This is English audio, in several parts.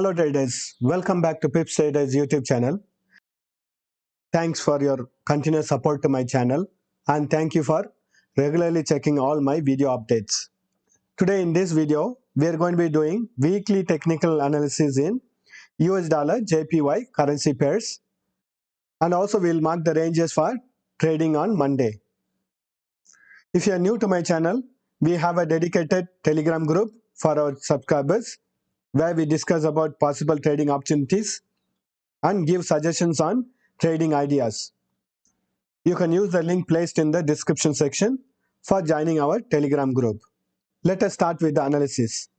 Hello traders, welcome back to Pips Traders YouTube channel. Thanks for your continuous support to my channel and thank you for regularly checking all my video updates. Today in this video, we are going to be doing weekly technical analysis in US dollar JPY currency pairs, and also we'll mark the ranges for trading on Monday. If you are new to my channel, we have a dedicated Telegram group for our subscribers where we discuss about possible trading opportunities and give suggestions on trading ideas. You can use the link placed in the description section for joining our Telegram group. Let us start with the analysis.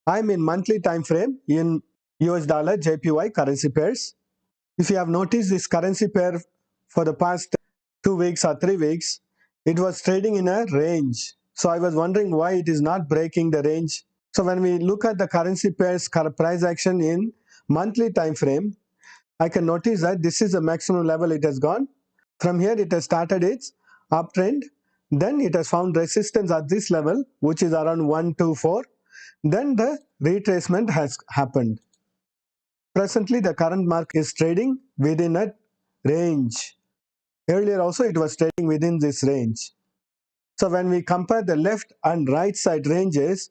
I am in monthly time frame in US dollar JPY currency pairs. If you have noticed this currency pair for the past 2 weeks or 3 weeks, it was trading in a range. So I was wondering why it is not breaking the range. So when we look at the currency pairs price action in monthly time frame, I can notice that this is the maximum level it has gone. From here it has started its uptrend. Then it has found resistance at this level, which is around 124. Then the retracement has happened. Presently the current market is trading within a range. Earlier also it was trading within this range. So when we compare the left and right side ranges,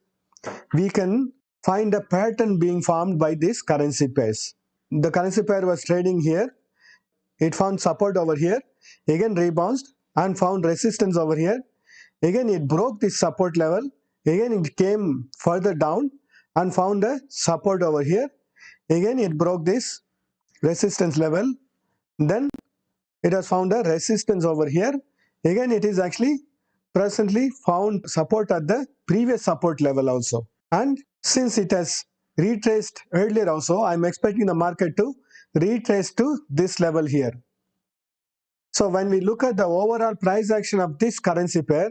we can find a pattern being formed by these currency pairs. The currency pair was trading here. It found support over here, again rebounded and found resistance over here. Again it broke this support level. Again it came further down and found a support over here. Again it broke this resistance level. Then it has found a resistance over here. Again it is actually presently found support at the previous support level also. And since it has retraced earlier also, I am expecting the market to retrace to this level here. So when we look at the overall price action of this currency pair,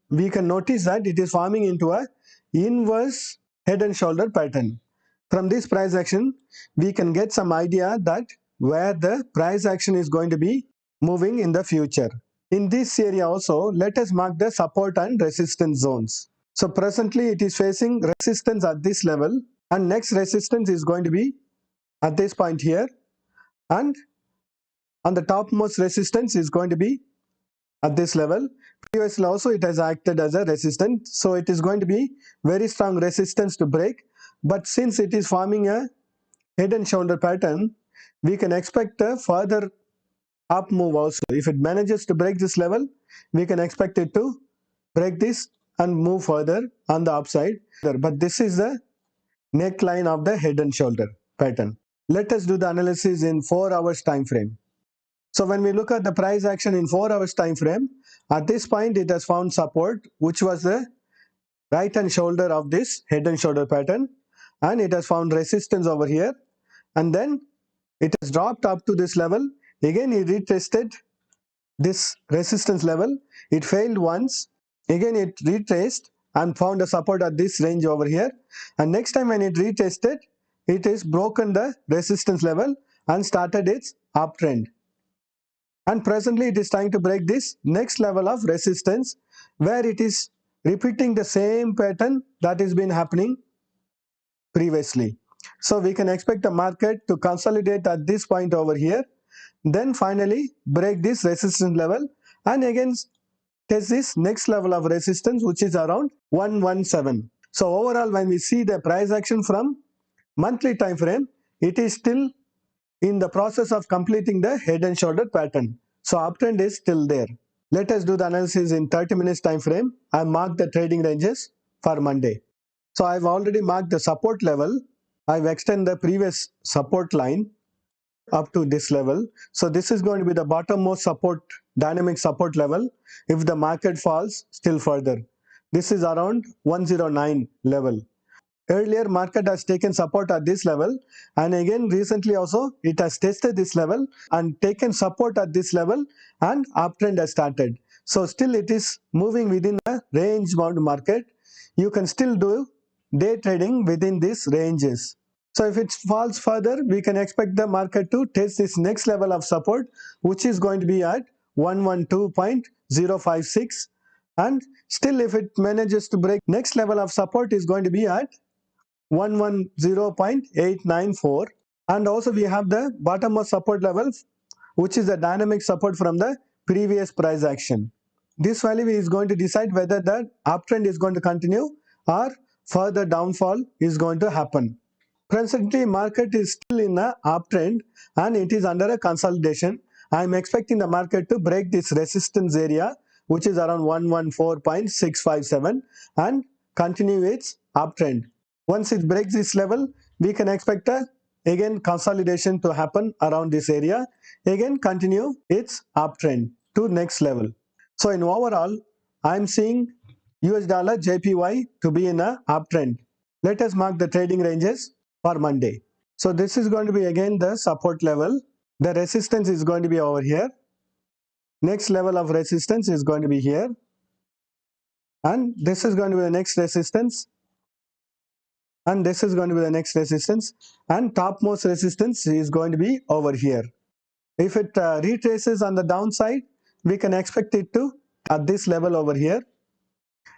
we can notice that it is forming into a inverse head and shoulder pattern. From this price action, we can get some idea that where the price action is going to be moving in the future. In this area also, let us mark the support and resistance zones. So presently it is facing resistance at this level, and next resistance is going to be at this point here, and on the topmost resistance is going to be at this level. Previously also it has acted as a resistance, so it is going to be very strong resistance to break. But since it is forming a head and shoulder pattern, we can expect a further up move also. If it manages to break this level, we can expect it to break this and move further on the upside. But this is the neckline of the head and shoulder pattern. Let us do the analysis in 4 hours time frame. So when we look at the price action in 4 hours time frame, at this point it has found support, which was the right hand shoulder of this head and shoulder pattern, and it has found resistance over here, and then it has dropped up to this level. Again it retested this resistance level. It failed once. Again it retraced and found a support at this range over here, and next time when it retested, it is broken the resistance level and started its uptrend. And presently it is trying to break this next level of resistance, where it is repeating the same pattern that has been happening previously. So we can expect the market to consolidate at this point over here, then finally break this resistance level and again test this next level of resistance, which is around 117. So overall, when we see the price action from monthly time frame, it is still in the process of completing the head and shoulder pattern. So uptrend is still there. Let us do the analysis in 30 minutes time frame. I marked the trading ranges for Monday. So I've already marked the support level. I've extended the previous support line up to this level. So this is going to be the bottommost support, dynamic support level if the market falls still further. This is around 109 level. Earlier market has taken support at this level, and again recently also it has tested this level and taken support at this level, and uptrend has started. So still it is moving within a range bound market. You can still do day trading within these ranges. So if it falls further, we can expect the market to test this next level of support, which is going to be at 112.056, and still if it manages to break, next level of support is going to be at 110.894, and also we have the bottommost support level, which is the dynamic support from the previous price action. This value is going to decide whether the uptrend is going to continue or further downfall is going to happen. Presently, market is still in a uptrend and it is under a consolidation. I am expecting the market to break this resistance area, which is around 114.657, and continue its uptrend. Once it breaks this level, we can expect a again consolidation to happen around this area, again continue its uptrend to next level. So in overall, I am seeing US dollar JPY to be in a uptrend. Let us mark the trading ranges for Monday. So this is going to be again the support level. The resistance is going to be over here. Next level of resistance is going to be here. And this is going to be the next resistance. And this is going to be the next resistance. And topmost resistance is going to be over here. If it retraces on the downside, we can expect it to at this level over here.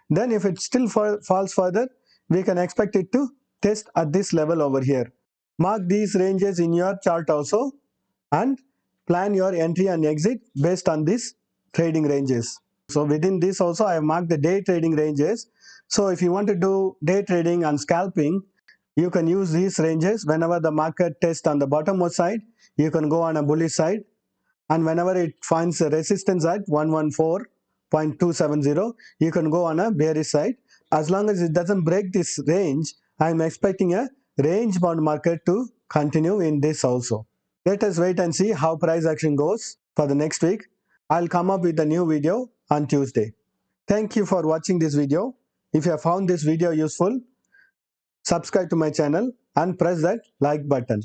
Then if it still falls further, we can expect it to test at this level over here. Mark these ranges in your chart also and plan your entry and exit based on these trading ranges. So within this also I have marked the day trading ranges. So if you want to do day trading and scalping, you can use these ranges. Whenever the market tests on the bottommost side, you can go on a bullish side, and whenever it finds a resistance at 114.270, you can go on a bearish side. As long as it doesn't break this range, I am expecting a range bound market to continue in this also. Let us wait and see how price action goes for the next week. I'll come up with a new video on Tuesday. Thank you for watching this video. If you have found this video useful, subscribe to my channel and press that like button.